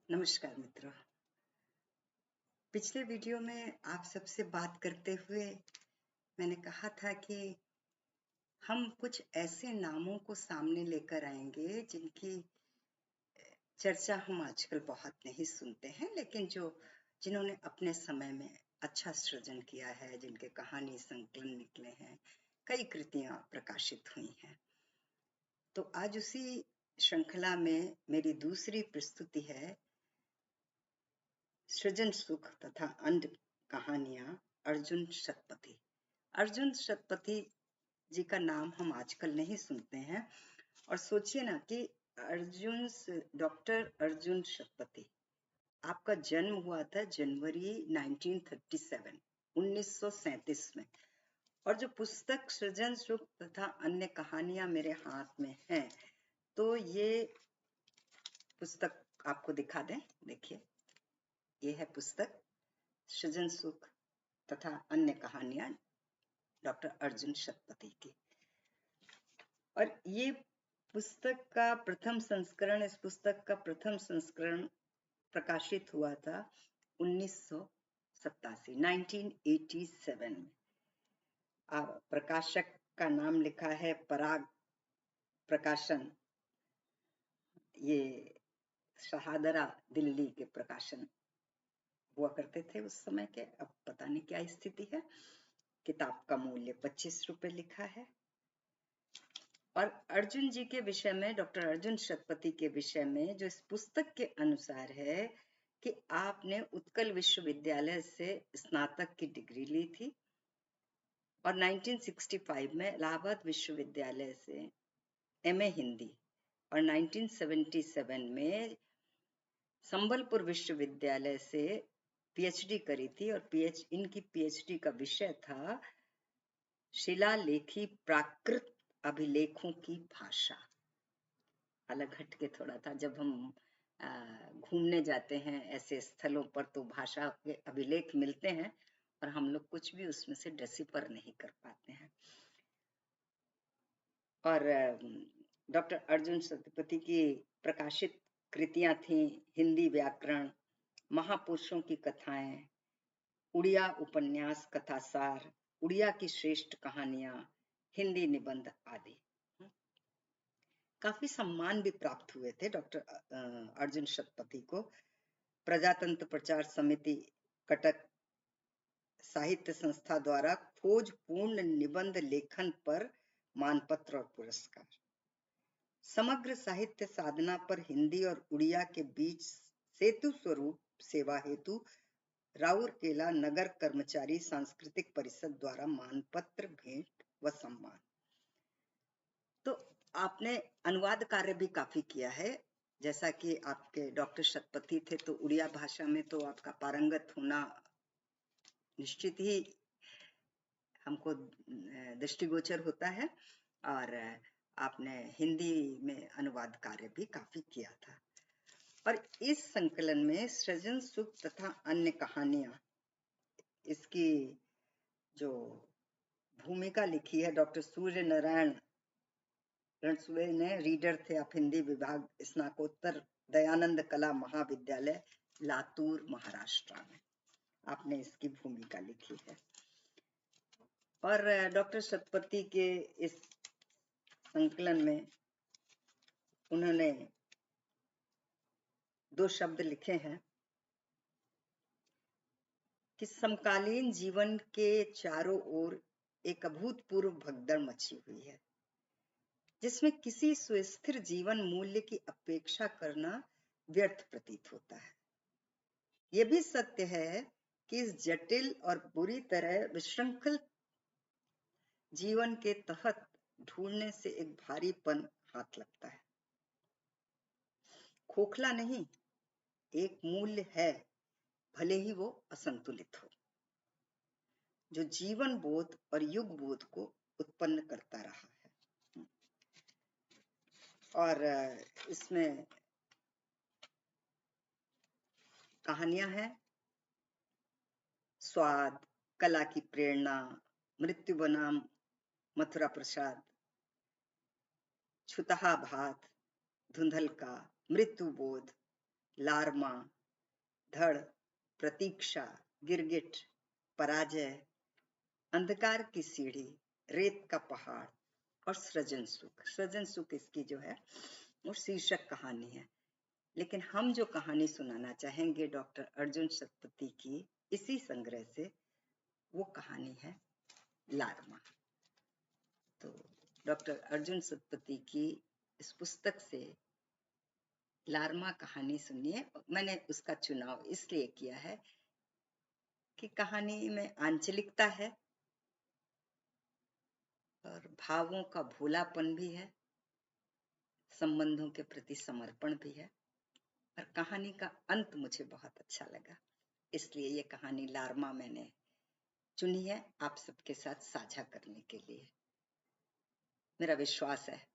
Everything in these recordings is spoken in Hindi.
नमस्कार मित्रों। पिछले वीडियो में आप सबसे बात करते हुए मैंने कहा था कि हम कुछ ऐसे नामों को सामने लेकर आएंगे जिनकी चर्चा हम आजकल बहुत नहीं सुनते हैं, लेकिन जिन्होंने अपने समय में अच्छा सृजन किया है, जिनके कहानी संकलन निकले हैं, कई कृतियां प्रकाशित हुई हैं। तो आज उसी श्रृंखला में मेरी दूसरी प्रस्तुति है सृजन सुख तथा अन्य कहानियां अर्जुन शतपथी। अर्जुन शतपथी जी का नाम हम आजकल नहीं सुनते हैं, और सोचिए ना कि डॉक्टर अर्जुन शतपथी, आपका जन्म हुआ था जनवरी 1937, 1937 में। और जो पुस्तक सृजन सुख तथा अन्य कहानियां मेरे हाथ में है, तो ये पुस्तक आपको दिखा दें। देखिए, ये है पुस्तक सृजन सुख तथा अन्य कहानियां डॉक्टर अर्जुन शतपथी की। और ये पुस्तक का प्रथम संस्करण, इस पुस्तक का प्रथम संस्करण प्रकाशित हुआ था 1987 में। प्रकाशक का नाम लिखा है पराग प्रकाशन। ये शहादरा दिल्ली के प्रकाशन हुआ करते थे उस समय के, अब पता नहीं क्या स्थिति है। किताब का मूल्य 25 रुपए लिखा है। और अर्जुन जी के विषय में, डॉक्टर अर्जुन शतपथी के विषय में जो इस पुस्तक के अनुसार है कि आपने उत्कल विश्वविद्यालय से स्नातक की डिग्री ली थी और 1965 में इलाहाबाद विश्वविद्यालय से एमए हिंदी, और 1977 में संबलपुर विश्वविद्यालय से पीएचडी करी थी। और इनकी पीएचडी का विषय था शिलालेखी प्राकृत अभिलेखों की भाषा। अलग हट के थोड़ा था। जब हम घूमने जाते हैं ऐसे स्थलों पर तो भाषा के अभिलेख मिलते हैं और हम लोग कुछ भी उसमें से डिसिफर नहीं कर पाते हैं। और डॉक्टर अर्जुन शतपथी की प्रकाशित कृतियां थी हिंदी व्याकरण, महापुरुषों की कथाएं, उड़िया उपन्यास कथासार, उड़िया की श्रेष्ठ कहानियां, हिंदी निबंध आदि। काफी सम्मान भी प्राप्त हुए थे डॉक्टर अर्जुन शतपथी को। प्रजातंत्र प्रचार समिति कटक साहित्य संस्था द्वारा खोजपूर्ण निबंध लेखन पर मानपत्र और पुरस्कार, समग्र साहित्य साधना पर हिंदी और उड़िया के बीच सेतु स्वरूप सेवा हेतु राउरकेला नगर कर्मचारी सांस्कृतिक परिषद द्वारा मानपत्र, भेंट व सम्मान। तो आपने अनुवाद कार्य भी काफी किया है। जैसा कि आपके डॉक्टर शतपथी थे तो उड़िया भाषा में तो आपका पारंगत होना निश्चित ही हमको दृष्टिगोचर होता है, और आपने हिंदी में अनुवाद कार्य भी काफी किया था। और इस संकलन में सृजन सुख तथा अन्य कहानियां, इसकी जो भूमिका लिखी है डॉक्टर सूर्य नारायण रणसुए ने, रीडर थे आप, हिंदी विभाग, स्नाकोत्तर, दयानंद कला महाविद्यालय, लातूर, महाराष्ट्र में आपने इसकी भूमिका लिखी है। और डॉक्टर शतपथी के इस संकलन में उन्होंने 2 शब्द लिखे हैं कि समकालीन जीवन के चारों ओर एक अभूतपूर्व भगदड़ मची हुई है, जिसमें किसी सुस्थिर जीवन मूल्य की अपेक्षा करना व्यर्थ प्रतीत होता है। यह भी सत्य है कि इस जटिल और बुरी तरह विशृंखल जीवन के तहत ढूंढने से एक भारीपन हाथ लगता है। खोखला नहीं, एक मूल्य है, भले ही वो असंतुलित हो, जो जीवन बोध और युग बोध को उत्पन्न करता रहा है। और इसमें कहानियां हैं स्वाद, कला की प्रेरणा, मृत्यु बनाम मथुरा प्रसाद, छुतहा भात, धुंधल का, मृत्यु बोध, लार्मा, धड़, प्रतीक्षा, गिरगिट, पराजय, अंधकार की सीढ़ी, रेत का पहाड़ और सृजन सुख। सृजन सुख इसकी जो है वो शीर्षक कहानी है। लेकिन हम जो कहानी सुनाना चाहेंगे डॉक्टर अर्जुन शतपथी की इसी संग्रह से, वो कहानी है लार्मा। तो डॉक्टर अर्जुन शतपथी की इस पुस्तक से लार्मा कहानी सुनिए। मैंने उसका चुनाव इसलिए किया है कि कहानी में आंचलिकता है और भावों का भोलापन भी है, संबंधों के प्रति समर्पण भी है, और कहानी का अंत मुझे बहुत अच्छा लगा, इसलिए ये कहानी लार्मा मैंने चुनी है आप सबके साथ साझा करने के लिए। मेरा विश्वास है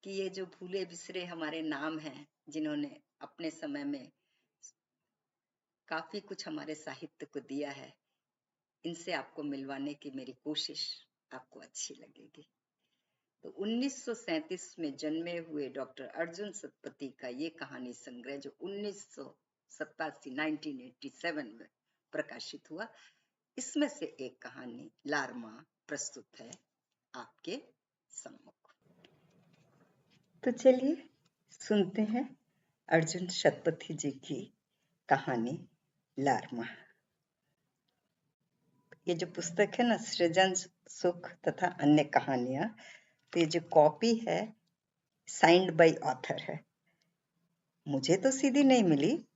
कि ये जो भूले बिसरे हमारे नाम हैं, जिन्होंने अपने समय में काफी कुछ हमारे साहित्य को दिया है, इनसे आपको मिलवाने की मेरी कोशिश आपको अच्छी लगेगी। तो 1937 में जन्मे हुए डॉक्टर अर्जुन शतपथी का ये कहानी संग्रह जो 1987 में प्रकाशित हुआ, इसमें से एक कहानी लार्मा प्रस्तुत है आपके सम्मुख। तो चलिए सुनते हैं अर्जुन शतपथी जी की कहानी लार्मा। ये जो पुस्तक है ना, सृजन सुख तथा अन्य कहानियां, तो ये जो कॉपी है साइंड बाय ऑथर है। मुझे तो सीधी नहीं मिली,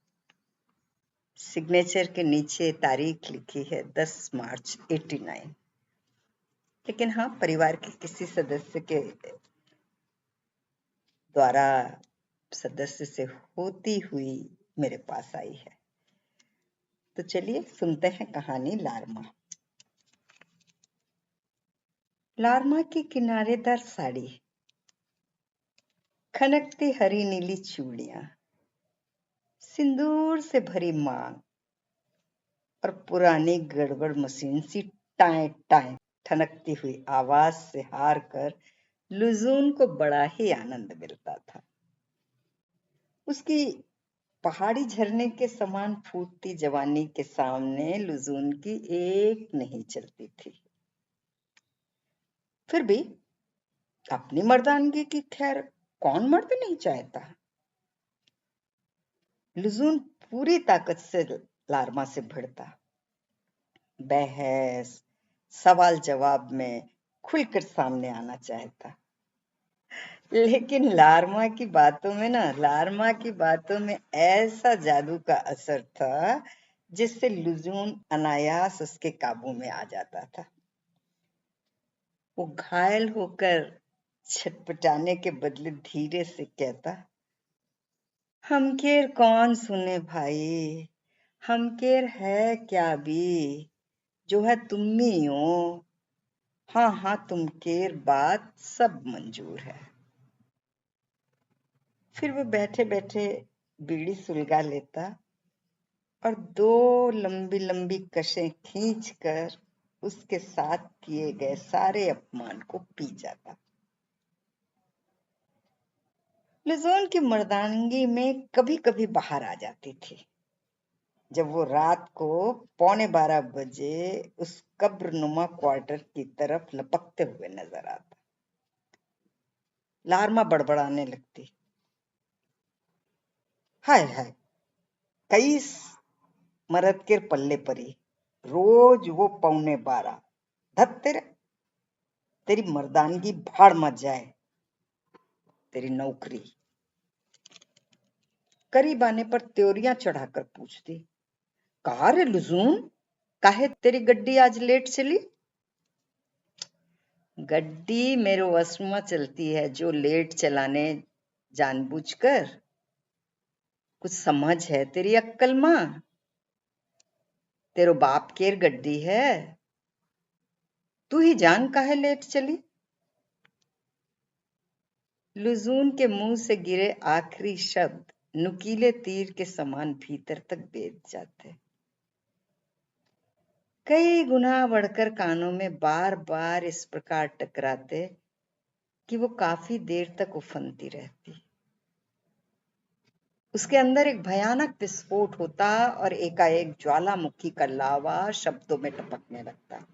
सिग्नेचर के नीचे तारीख लिखी है 10 मार्च 89। लेकिन हाँ, परिवार के किसी सदस्य के द्वारा सदस्य से होती हुई मेरे पास आई है। तो चलिए सुनते हैं कहानी लार्मा। लार्मा की किनारेदार साड़ी, खनकती हरी नीली चूड़ियां, सिंदूर से भरी मांग और पुरानी गड़बड़ मशीन सी टाएं टाएं ठनकती हुई आवाज से हार कर लुजून को बड़ा ही आनंद मिलता था। उसकी पहाड़ी झरने के समान फूटती जवानी के सामने लुजून की एक नहीं चलती थी। फिर भी अपनी मर्दानगी की खैर कौन मर्द नहीं चाहता। लुजून पूरी ताकत से लार्मा से भिड़ता, बहस सवाल जवाब में खुलकर सामने आना चाहता। लेकिन लार्मा की बातों में ऐसा जादू का असर था जिससे लुजून अनायास उसके काबू में आ जाता था। वो घायल होकर छटपटाने के बदले धीरे से कहता, हमकेर कौन सुने भाई, हमकेर है क्या भी, जो है तुम ही हो। हाँ हाँ, तुमकेर बात सब मंजूर है। फिर वो बैठे बैठे बीड़ी सुलगा लेता और 2 लंबी लंबी कशें खींचकर उसके साथ किए गए सारे अपमान को पी जाता। लुजून की मर्दानगी में कभी कभी बाहर आ जाती थी, जब वो रात को 11:15 बजे उस कब्रनुमा क्वार्टर की तरफ लपकते हुए नजर आता। लार्मा बड़बड़ाने लगती, हाय हाय, कई मरद के पल्ले परी, रोज वो 11:15, धत तेरी मर्दानगी भाड़ मत जाए, तेरी नौकरी। करीब आने पर त्योरियां चढ़ाकर पूछती, कहा रे लुजून, काहे तेरी गड्डी आज लेट चली? गड्डी मेरे वश में चलती है जो लेट चलाने जानबूझकर? कुछ समझ है तेरी अक्कल मां? तेरो बाप केर गड्डी है, तू ही जान काहे लेट चली। लुजून के मुंह से गिरे आखिरी शब्द नुकीले तीर के समान भीतर तक बेध जाते, कई गुना बढ़कर कानों में बार बार इस प्रकार टकराते कि वो काफी देर तक उफनती रहती। उसके अंदर एक भयानक विस्फोट होता और एकाएक ज्वालामुखी का लावा शब्दों में टपकने लगता।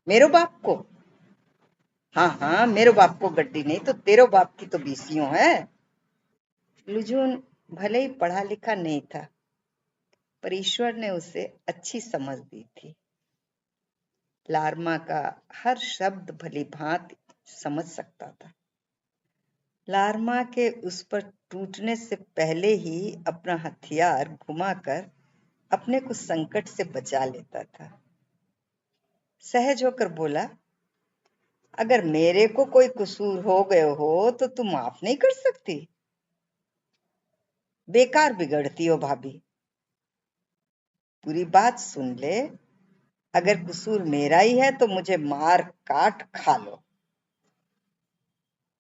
मेरो बाप को? हाँ हाँ, मेरो बाप को गड्डी नहीं तो तेरो बाप की तो बीसियों है। लुजून भले ही पढ़ा लिखा नहीं था, पर ईश्वर ने उसे अच्छी समझ दी थी। लार्मा का हर शब्द भली भांति समझ सकता था। लार्मा के उस पर टूटने से पहले ही अपना हथियार घुमाकर अपने को संकट से बचा लेता था। सहज होकर बोला, अगर मेरे को कोई कसूर हो गए हो तो तुम माफ नहीं कर सकती? बेकार बिगड़ती हो भाभी। पूरी बात सुन ले। अगर कसूर मेरा ही है तो मुझे मार काट खा लो।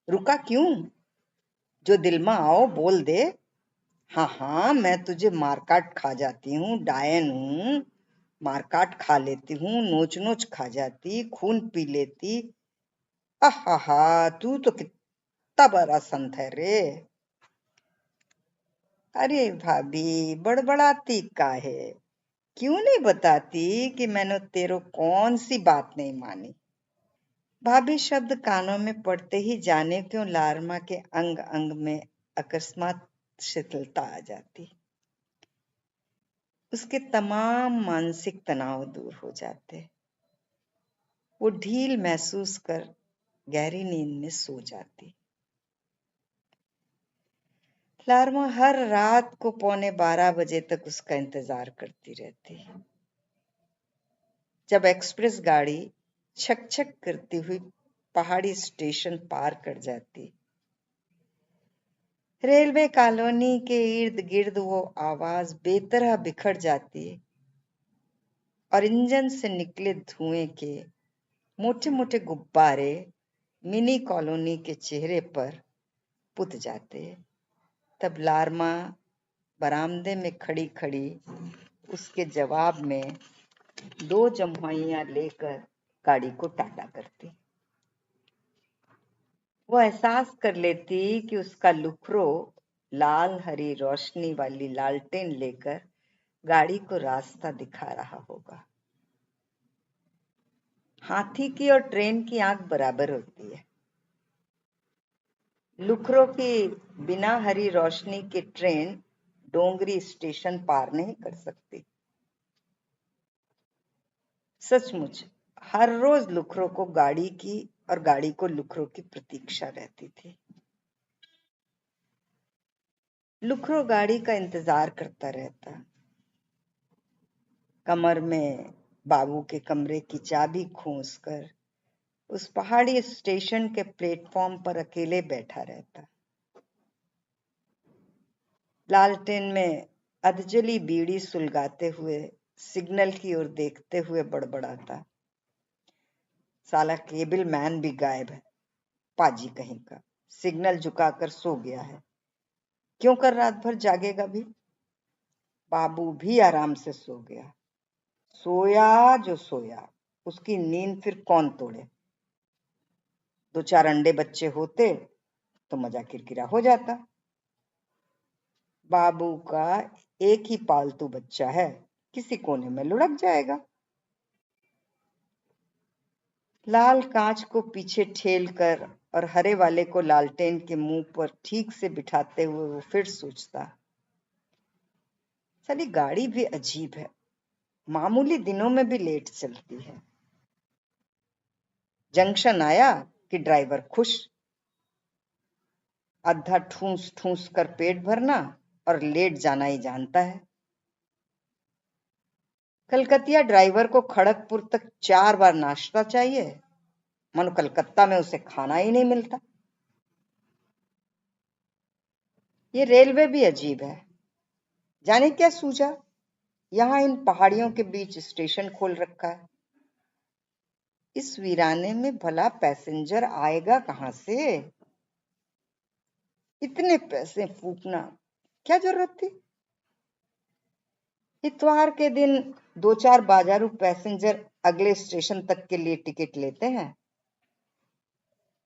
रुका क्यों? जो दिल में आओ बोल दे। हाँ हाँ, मैं तुझे मार काट खा जाती हूँ, डायन हूँ, मार काट खा लेती हूँ, नोच नोच खा जाती, खून पी लेती। आहा, तू तो कितना बड़ा संत है रे। अरे भाभी, बड़बड़ाती काहे? क्यों नहीं बताती कि मैंने तेरो कौन सी बात नहीं मानी? भाभी शब्द कानों में पड़ते ही जाने क्यों लार्मा के अंग अंग में अकस्मात शिथिलता आ जाती। उसके तमाम मानसिक तनाव दूर हो जाते। वो ढील महसूस कर गहरी नींद में सो जाती। लार्मा हर रात को 11:15 तक उसका इंतजार करती रहती। जब एक्सप्रेस गाड़ी छक छक करती हुई पहाड़ी स्टेशन पार कर जाती, रेलवे कॉलोनी के इर्द गिर्द वो आवाज बेतरह बिखर जाती और इंजन से निकले धुएं के मोटे मोटे गुब्बारे मिनी कॉलोनी के चेहरे पर पुत जाते। तब लार्मा बरामदे में खड़ी खड़ी उसके जवाब में 2 जम्हाइयां लेकर गाड़ी को टाटा करती। वो एहसास कर लेती कि उसका लुखरो लाल हरी रोशनी वाली लालटेन लेकर गाड़ी को रास्ता दिखा रहा होगा। हाथी की और ट्रेन की आंख बराबर होती है। लुखरो की बिना हरी रोशनी की ट्रेन डोंगरी स्टेशन पार नहीं कर सकती। सचमुच हर रोज लुखरो को गाड़ी की और गाड़ी को लुखरो की प्रतीक्षा रहती थी। लुखरो गाड़ी का इंतजार करता रहता। कमर में बाबू के कमरे की चाबी खोसकर उस पहाड़ी स्टेशन के प्लेटफॉर्म पर अकेले बैठा रहता। लालटेन में अधजली बीड़ी सुलगाते हुए सिग्नल की ओर देखते हुए बड़बड़ाता, साला केबल मैन भी गायब है, पाजी कहीं का, सिग्नल झुकाकर सो गया है, क्यों कर रात भर जागेगा भी? बाबू भी आराम से सो गया। सोया जो सोया, उसकी नींद फिर कौन तोड़े? 2-4 अंडे बच्चे होते तो मजा किरकिरा हो जाता। बाबू का एक ही पालतू बच्चा है, किसी कोने में लुढ़क जाएगा। लाल कांच को पीछे ठेल कर और हरे वाले को लालटेन के मुंह पर ठीक से बिठाते हुए वो फिर सोचता, साली गाड़ी भी अजीब है, मामूली दिनों में भी लेट चलती है। जंक्शन आया कि ड्राइवर खुश, अद्धा ठूस ठूस कर पेट भरना और लेट जाना ही जानता है। कलकतिया ड्राइवर को खड़गपुर तक 4 बार नाश्ता चाहिए, मानो कलकत्ता में उसे खाना ही नहीं मिलता। ये रेलवे भी अजीब है, जाने क्या सूझा यहां इन पहाड़ियों के बीच स्टेशन खोल रखा है। इस वीराने में भला पैसेंजर आएगा कहां से? इतने पैसे फूकना क्या जरूरत थी? इतवार के दिन 2-4 बाजारू पैसेंजर अगले स्टेशन तक के लिए टिकट लेते हैं।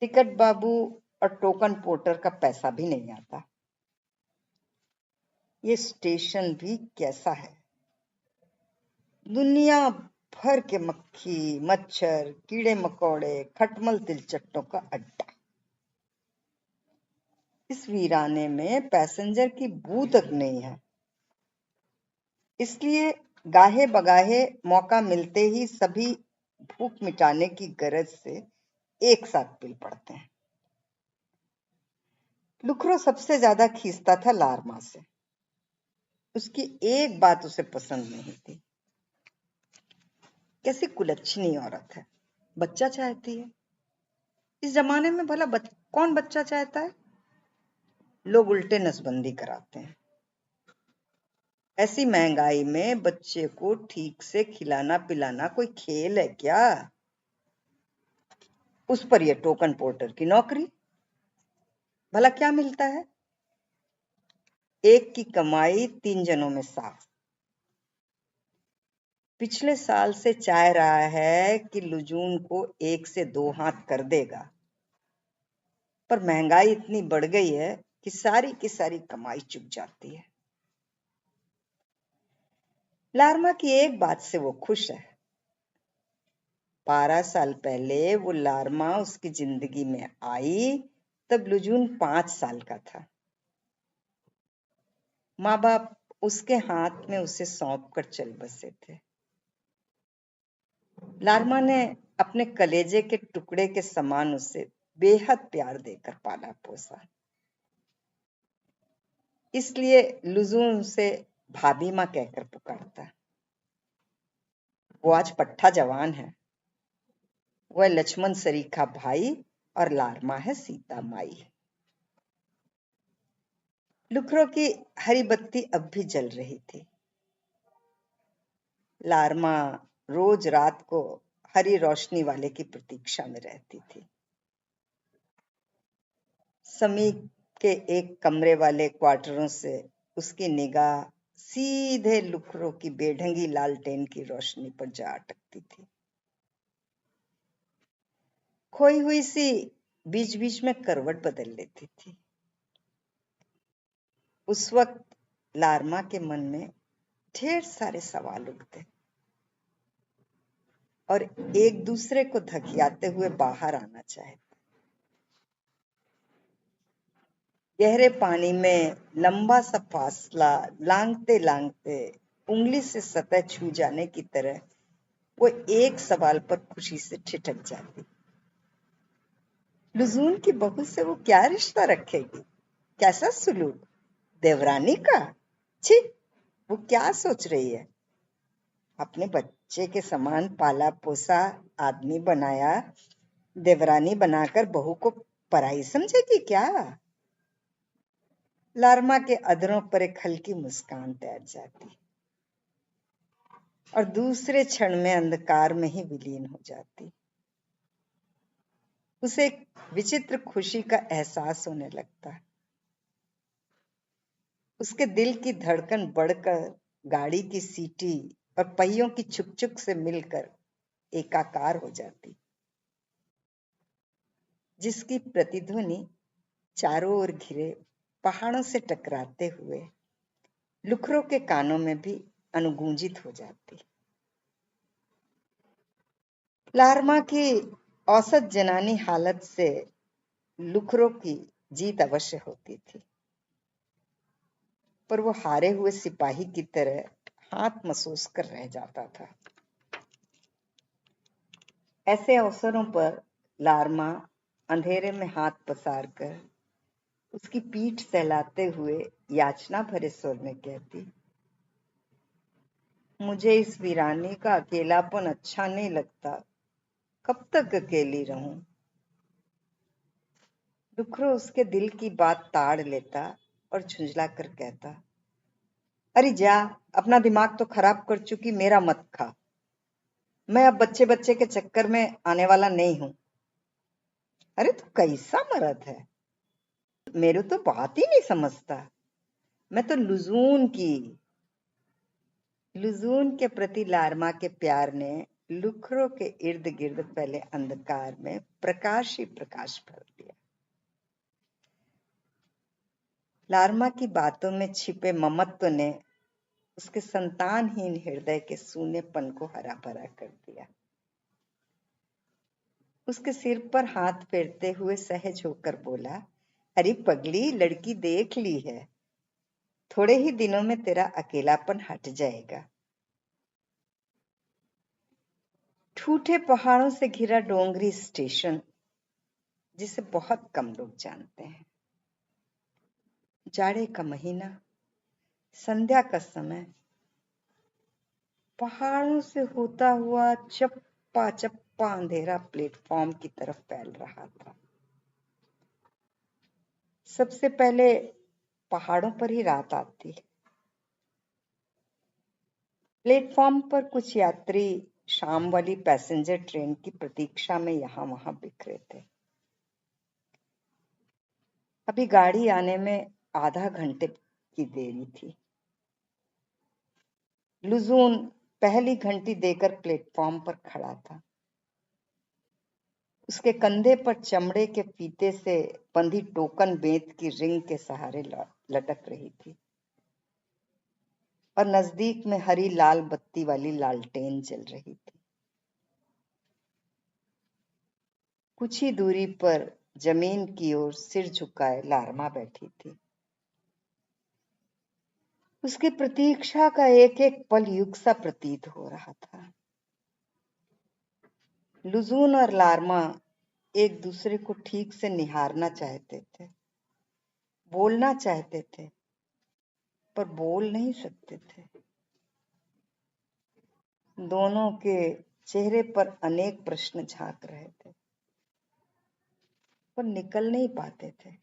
टिकट बाबू और टोकन पोर्टर का पैसा भी नहीं आता। ये स्टेशन भी कैसा है, दुनिया भर के मक्खी मच्छर कीड़े मकोड़े खटमल तिलचट्टों का अड्डा। इस वीराने में पैसेंजर की बू तक नहीं है, इसलिए गाहे बगाहे मौका मिलते ही सभी भूख मिटाने की गरज से एक साथ पिल पड़ते हैं। लुखरो सबसे ज्यादा खींचता था लार्मा से। उसकी एक बात उसे पसंद नहीं थी, कैसी कुलच्छनी औरत है, बच्चा चाहती है। इस जमाने में भला कौन बच्चा चाहता है? लोग उल्टे नसबंदी कराते हैं। ऐसी महंगाई में बच्चे को ठीक से खिलाना पिलाना कोई खेल है क्या? उस पर यह टोकन पोर्टर की नौकरी, भला क्या मिलता है? एक की कमाई 3 जनों में साफ। पिछले साल से चाह रहा है कि लुजून को 1 से 2 हाथ कर देगा, पर महंगाई इतनी बढ़ गई है कि सारी की सारी कमाई चुक जाती है। लार्मा की एक बात से वो खुश है, 12 साल पहले वो लार्मा उसकी जिंदगी में आई तब लुजून 5 साल का था। माँ बाप उसके हाथ में उसे सौंप कर चल बसे थे। लार्मा ने अपने कलेजे के टुकड़े के समान उसे बेहद प्यार देकर पाला पोसा, इसलिए लुजून उसे भाभी माँ कहकर पुकारता। वो आज पट्टा जवान है, वह लक्ष्मण सरीखा भाई और लार्मा है सीता माई। लुखरो की हरी बत्ती अब भी जल रही थी। लार्मा रोज रात को हरी रोशनी वाले की प्रतीक्षा में रहती थी। समीप के एक कमरे वाले क्वार्टरों से उसकी निगाह सीधे लुखरो की बेढंगी लालटेन की रोशनी पर जा अटकती थी। खोई हुई सी बीच बीच में करवट बदल लेती थी। उस वक्त लार्मा के मन में ढेर सारे सवाल उठते और एक दूसरे को धकियाते हुए बाहर आना चाहते। गहरे पानी में लंबा सा फासला लांघते लांघते उंगली से सतह छू जाने की तरह वो एक सवाल पर खुशी से ठिठक जाती, लुजून की बहू से वो क्या रिश्ता रखेगी? कैसा सुलूक? देवरानी का? छी, वो क्या सोच रही है? अपने बच्चे के समान पाला पोसा आदमी बनाया देवरानी बनाकर बहू को पराई समझेगी क्या? लार्मा के अधरों पर एक हल्की मुस्कान तैर जाती और दूसरे क्षण में अंधकार में ही विलीन हो जाती। उसे एक विचित्र खुशी का एहसास होने लगता। उसके दिल की धड़कन बढ़कर गाड़ी की सीटी और पहियों की छुक-छुक से मिलकर एकाकार हो जाती, जिसकी प्रतिध्वनि चारों ओर घिरे पहाड़ों से टकराते हुए लुखरो के कानों में भी अनुगूंजित हो जाती। लार्मा की औसत जनानी हालत से लुखरो की जीत अवश्य होती थी, पर वो हारे हुए सिपाही की तरह हाथ मसोस कर रह जाता था। ऐसे अवसरों पर लार्मा अंधेरे में हाथ पसार कर उसकी पीठ सहलाते हुए याचना भरे स्वर में कहती, मुझे इस वीरानी का अकेलापन अच्छा नहीं लगता, कब तक अकेली रहूं? लुखरो उसके दिल की बात ताड़ लेता और झुंझला कर कहता, अरे जा, अपना दिमाग तो खराब कर चुकी, मेरा मत खा। मैं अब बच्चे बच्चे के चक्कर में आने वाला नहीं हूं। अरे तू कैसा मर्द है, मेरे तो बात ही नहीं समझता। मैं तो लुजून के प्रति लार्मा के प्यार ने लुखरो के इर्द गिर्द फैले अंधकार में प्रकाश ही प्रकाश भर दिया। लार्मा की बातों में छिपे ममत्व ने उसके संतानहीन हृदय के सूनेपन को हरा भरा कर दिया। उसके सिर पर हाथ फेरते हुए सहज होकर बोला, अरे पगली, लड़की देख ली है, थोड़े ही दिनों में तेरा अकेलापन हट जाएगा। ठूठे पहाड़ों से घिरा डोंगरी स्टेशन, जिसे बहुत कम लोग जानते हैं। जाड़े का महीना, संध्या का समय, पहाड़ों से होता हुआ चप्पा चप्पा अंधेरा प्लेटफॉर्म की तरफ फैल रहा था। सबसे पहले पहाड़ों पर ही रात आती। प्लेटफॉर्म पर कुछ यात्री शाम वाली पैसेंजर ट्रेन की प्रतीक्षा में यहां वहां बिखरे थे। अभी गाड़ी आने में आधा घंटे की देरी थी। लुजून पहली घंटी देकर प्लेटफॉर्म पर खड़ा था। उसके कंधे पर चमड़े के फीते से बंधी टोकन बेंत की रिंग के सहारे लटक रही थी और नजदीक में हरी लाल बत्ती वाली लालटेन जल रही थी। कुछ ही दूरी पर जमीन की ओर सिर झुकाए लार्मा बैठी थी। उसकी प्रतीक्षा का एक एक पल युग सा प्रतीत हो रहा था। लुजून और लार्मा एक दूसरे को ठीक से निहारना चाहते थे, बोलना चाहते थे, पर बोल नहीं सकते थे। दोनों के चेहरे पर अनेक प्रश्न झांक रहे थे, पर निकल नहीं पाते थे।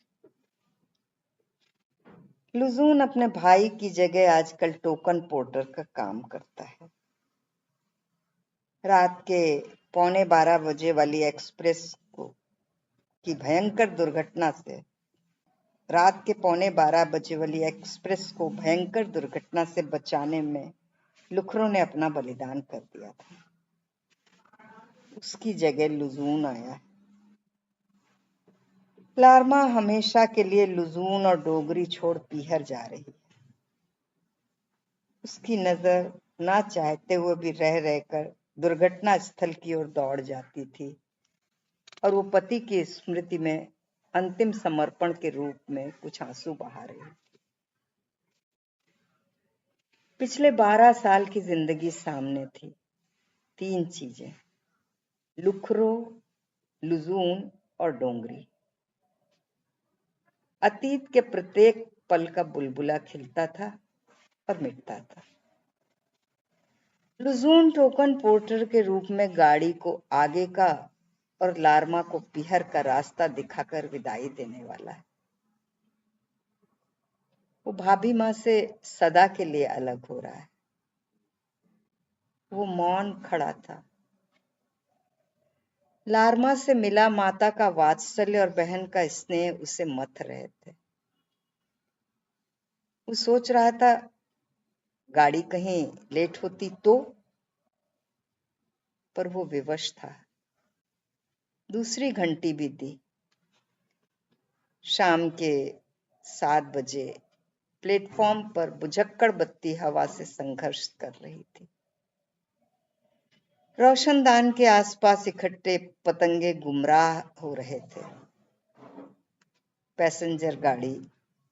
लुजून अपने भाई की जगह आजकल टोकन पोर्टर का काम करता है। रात के 11:15 बजे वाली एक्सप्रेस की भयंकर दुर्घटना से रात के 11:15 बजे वाली एक्सप्रेस को भयंकर दुर्घटना से बचाने में लुखरों ने अपना बलिदान कर दिया था। उसकी जगह लुजून आया। लार्मा हमेशा के लिए लुजून और डोगरी छोड़ पीहर जा रही है। उसकी नजर ना चाहते हुए भी रह रहकर दुर्घटना स्थल की ओर दौड़ जाती थी और वो पति की स्मृति में अंतिम समर्पण के रूप में कुछ आंसू बहा रही। पिछले 12 साल की जिंदगी सामने थी। 3 चीजें, लुखरो, लुजून और डोंगरी। अतीत के प्रत्येक पल का बुलबुला खिलता था और मिटता था। लुजून टोकन पोर्टर के रूप में गाड़ी को आगे का और लार्मा को पीहर का रास्ता दिखाकर विदाई देने वाला है। वो भाभी माँ से सदा के लिए अलग हो रहा है। वो मौन खड़ा था। लार्मा से मिला माता का वात्सल्य और बहन का स्नेह उसे मथ रहे थे। वो सोच रहा था, गाड़ी कहीं लेट होती तो, पर वो विवश था। दूसरी घंटी भी दी। शाम के 7 बजे प्लेटफॉर्म पर बुझक्कड़ बत्ती हवा से संघर्ष कर रही थी। रोशनदान के आसपास इकट्ठे पतंगे गुमराह हो रहे थे। पैसेंजर गाड़ी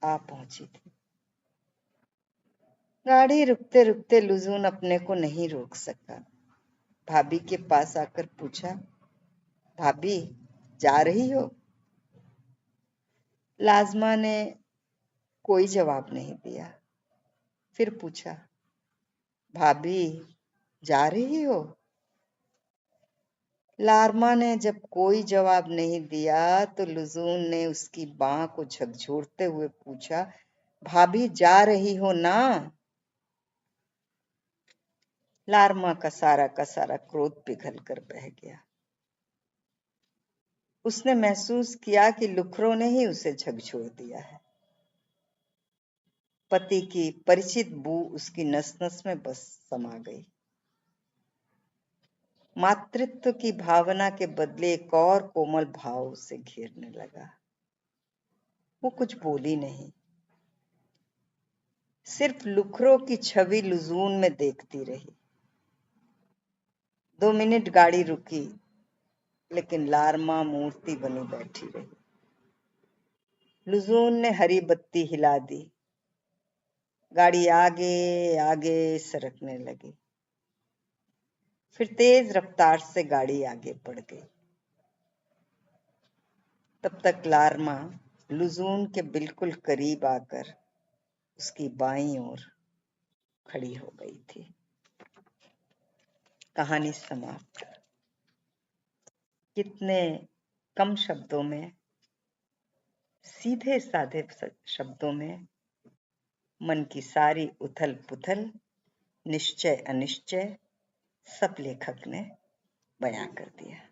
आ पहुंची थी। गाड़ी रुकते रुकते लुजून अपने को नहीं रोक सका। भाभी के पास आकर पूछा, भाभी जा रही हो? लाजमा ने कोई जवाब नहीं दिया। फिर पूछा, भाभी जा रही हो? लार्मा ने जब कोई जवाब नहीं दिया तो लुजून ने उसकी बाह को झकझोरते हुए पूछा, भाभी जा रही हो ना? लार्मा का सारा क्रोध पिघल कर बह गया। उसने महसूस किया कि लुखरों ने ही उसे झकझोर दिया है। पति की परिचित बू उसकी नस नस में बस समा गई। मातृत्व की भावना के बदले एक और कोमल भाव उसे घेरने लगा। वो कुछ बोली नहीं, सिर्फ लुखरों की छवि लुजून में देखती रही। 2 मिनट गाड़ी रुकी, लेकिन लार्मा मूर्ति बनी बैठी रही। लुजून ने हरी बत्ती हिला दी। गाड़ी आगे आगे सरकने लगी। फिर तेज रफ्तार से गाड़ी आगे बढ़ गई। तब तक लार्मा लुजून के बिल्कुल करीब आकर उसकी बाईं ओर खड़ी हो गई थी। कहानी समाप्त। कितने कम शब्दों में, सीधे साधे शब्दों में मन की सारी उथल पुथल, निश्चय अनिश्चय सब लेखक ने बयां कर दिया।